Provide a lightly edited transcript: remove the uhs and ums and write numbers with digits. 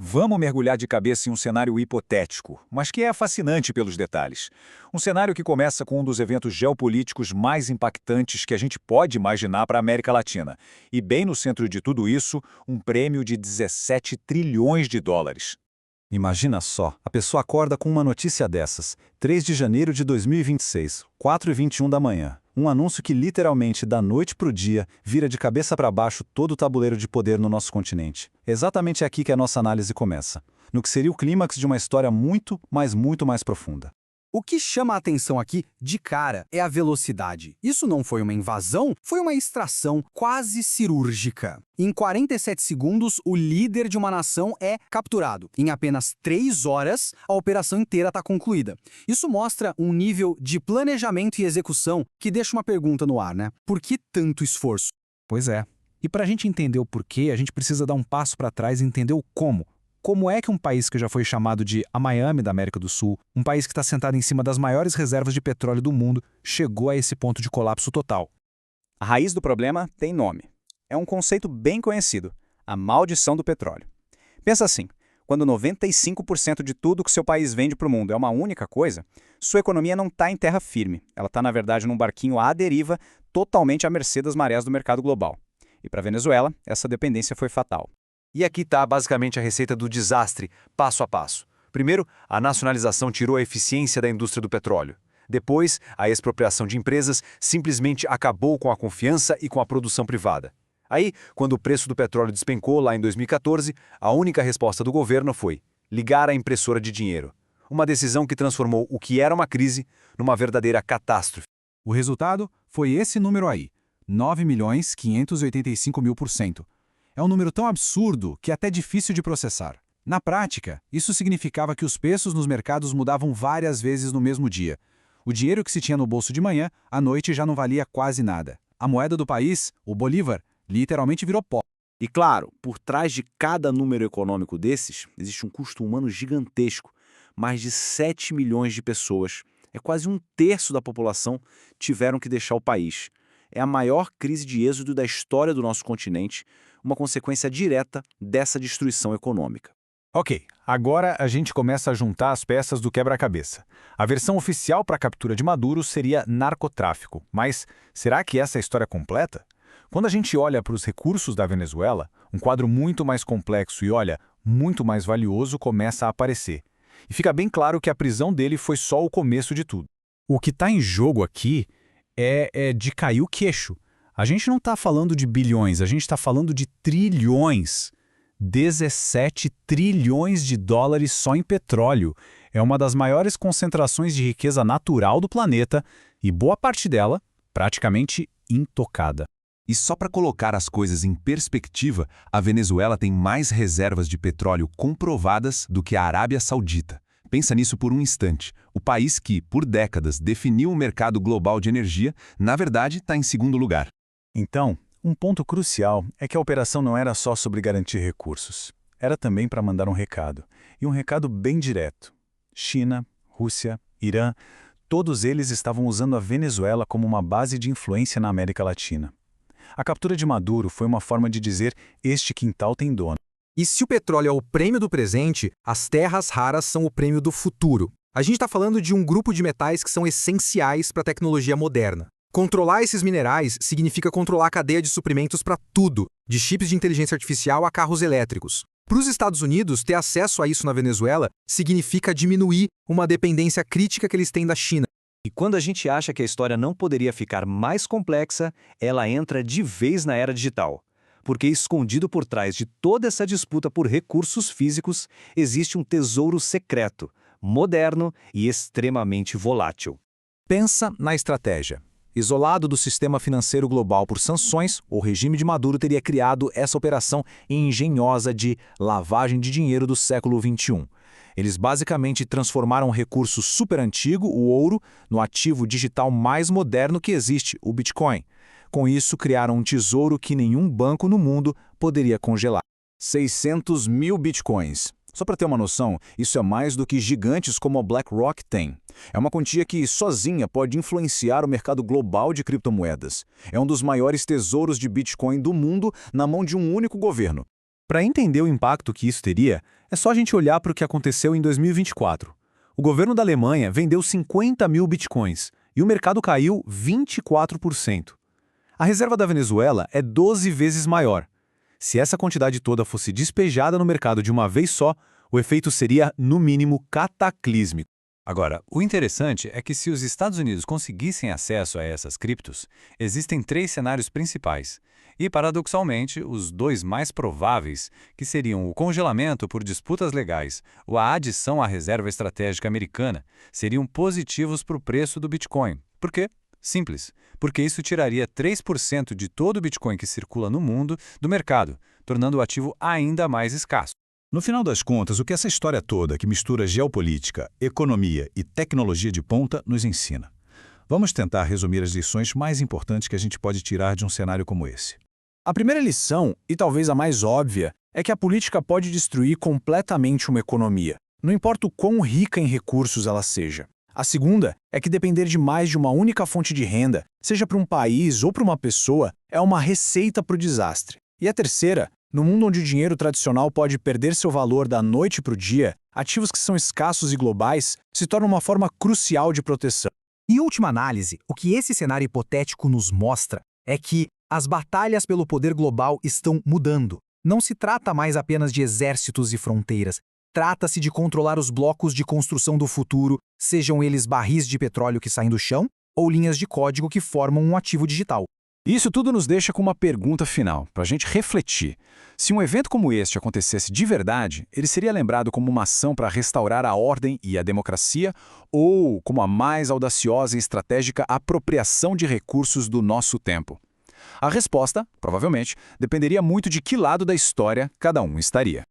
Vamos mergulhar de cabeça em um cenário hipotético, mas que é fascinante pelos detalhes. Um cenário que começa com um dos eventos geopolíticos mais impactantes que a gente pode imaginar para a América Latina. E bem no centro de tudo isso, um prêmio de 17 trilhões de dólares. Imagina só, a pessoa acorda com uma notícia dessas. 3 de janeiro de 2026, 4h21 da manhã. Um anúncio que literalmente, da noite para o dia, vira de cabeça para baixo todo o tabuleiro de poder no nosso continente. Exatamente aqui que a nossa análise começa. No que seria o clímax de uma história muito, mas muito mais profunda. O que chama a atenção aqui, de cara, é a velocidade. Isso não foi uma invasão, foi uma extração quase cirúrgica. Em 47 segundos, o líder de uma nação é capturado. Em apenas 3 horas, a operação inteira está concluída. Isso mostra um nível de planejamento e execução que deixa uma pergunta no ar, né? Por que tanto esforço? Pois é. E para a gente entender o porquê, a gente precisa dar um passo para trás e entender o como. Como é que um país que já foi chamado de a Miami da América do Sul, um país que está sentado em cima das maiores reservas de petróleo do mundo, chegou a esse ponto de colapso total? A raiz do problema tem nome. É um conceito bem conhecido, a maldição do petróleo. Pensa assim, quando 95% de tudo que seu país vende para o mundo é uma única coisa, sua economia não está em terra firme. Ela está, na verdade, num barquinho à deriva, totalmente à mercê das marés do mercado global. E para a Venezuela, essa dependência foi fatal. E aqui está basicamente a receita do desastre, passo a passo. Primeiro, a nacionalização tirou a eficiência da indústria do petróleo. Depois, a expropriação de empresas simplesmente acabou com a confiança e com a produção privada. Aí, quando o preço do petróleo despencou lá em 2014, a única resposta do governo foi ligar a impressora de dinheiro. Uma decisão que transformou o que era uma crise numa verdadeira catástrofe. O resultado foi esse número aí, 9.585.000%. É um número tão absurdo que é até difícil de processar. Na prática, isso significava que os preços nos mercados mudavam várias vezes no mesmo dia. O dinheiro que se tinha no bolso de manhã, à noite já não valia quase nada. A moeda do país, o bolívar, literalmente virou pó. E claro, por trás de cada número econômico desses, existe um custo humano gigantesco. Mais de 7 milhões de pessoas, é quase 1/3 da população, tiveram que deixar o país. É a maior crise de êxodo da história do nosso continente, uma consequência direta dessa destruição econômica. Ok, agora a gente começa a juntar as peças do quebra-cabeça. A versão oficial para a captura de Maduro seria narcotráfico, mas será que essa é a história completa? Quando a gente olha para os recursos da Venezuela, um quadro muito mais complexo e, olha, muito mais valioso começa a aparecer. E fica bem claro que a prisão dele foi só o começo de tudo. O que está em jogo aqui é de cair o queixo. A gente não está falando de bilhões, a gente está falando de trilhões. 17 trilhões de dólares só em petróleo. É uma das maiores concentrações de riqueza natural do planeta e boa parte dela praticamente intocada. E só para colocar as coisas em perspectiva, a Venezuela tem mais reservas de petróleo comprovadas do que a Arábia Saudita. Pensa nisso por um instante. O país que, por décadas, definiu o mercado global de energia, na verdade, está em segundo lugar. Então, um ponto crucial é que a operação não era só sobre garantir recursos. Era também para mandar um recado. E um recado bem direto. China, Rússia, Irã, todos eles estavam usando a Venezuela como uma base de influência na América Latina. A captura de Maduro foi uma forma de dizer: este quintal tem dono. E se o petróleo é o prêmio do presente, as terras raras são o prêmio do futuro. A gente está falando de um grupo de metais que são essenciais para a tecnologia moderna. Controlar esses minerais significa controlar a cadeia de suprimentos para tudo, de chips de inteligência artificial a carros elétricos. Para os Estados Unidos, ter acesso a isso na Venezuela significa diminuir uma dependência crítica que eles têm da China. E quando a gente acha que a história não poderia ficar mais complexa, ela entra de vez na era digital. Porque escondido por trás de toda essa disputa por recursos físicos, existe um tesouro secreto, moderno e extremamente volátil. Pensa na estratégia. Isolado do sistema financeiro global por sanções, o regime de Maduro teria criado essa operação engenhosa de lavagem de dinheiro do século XXI. Eles basicamente transformaram um recurso super antigo, o ouro, no ativo digital mais moderno que existe, o Bitcoin. Com isso, criaram um tesouro que nenhum banco no mundo poderia congelar. 600 mil bitcoins. Só para ter uma noção, isso é mais do que gigantes como a BlackRock têm. É uma quantia que sozinha pode influenciar o mercado global de criptomoedas. É um dos maiores tesouros de Bitcoin do mundo na mão de um único governo. Para entender o impacto que isso teria, é só a gente olhar para o que aconteceu em 2024. O governo da Alemanha vendeu 50 mil bitcoins e o mercado caiu 24%. A reserva da Venezuela é 12 vezes maior. Se essa quantidade toda fosse despejada no mercado de uma vez só, o efeito seria, no mínimo, cataclísmico. Agora, o interessante é que se os Estados Unidos conseguissem acesso a essas criptos, existem 3 cenários principais. E, paradoxalmente, os 2 mais prováveis, que seriam o congelamento por disputas legais ou a adição à reserva estratégica americana, seriam positivos para o preço do Bitcoin. Por quê? Simples. Porque isso tiraria 3% de todo o Bitcoin que circula no mundo do mercado, tornando o ativo ainda mais escasso. No final das contas, o que essa história toda, que mistura geopolítica, economia e tecnologia de ponta, nos ensina? Vamos tentar resumir as lições mais importantes que a gente pode tirar de um cenário como esse. A primeira lição, e talvez a mais óbvia, é que a política pode destruir completamente uma economia, não importa o quão rica em recursos ela seja. A segunda é que depender de mais de uma única fonte de renda, seja para um país ou para uma pessoa, é uma receita para o desastre. E a terceira, no mundo onde o dinheiro tradicional pode perder seu valor da noite para o dia, ativos que são escassos e globais se tornam uma forma crucial de proteção. Em última análise, o que esse cenário hipotético nos mostra é que as batalhas pelo poder global estão mudando. Não se trata mais apenas de exércitos e fronteiras. Trata-se de controlar os blocos de construção do futuro, sejam eles barris de petróleo que saem do chão ou linhas de código que formam um ativo digital. Isso tudo nos deixa com uma pergunta final, para a gente refletir. Se um evento como este acontecesse de verdade, ele seria lembrado como uma ação para restaurar a ordem e a democracia ou como a mais audaciosa e estratégica apropriação de recursos do nosso tempo? A resposta, provavelmente, dependeria muito de que lado da história cada um estaria.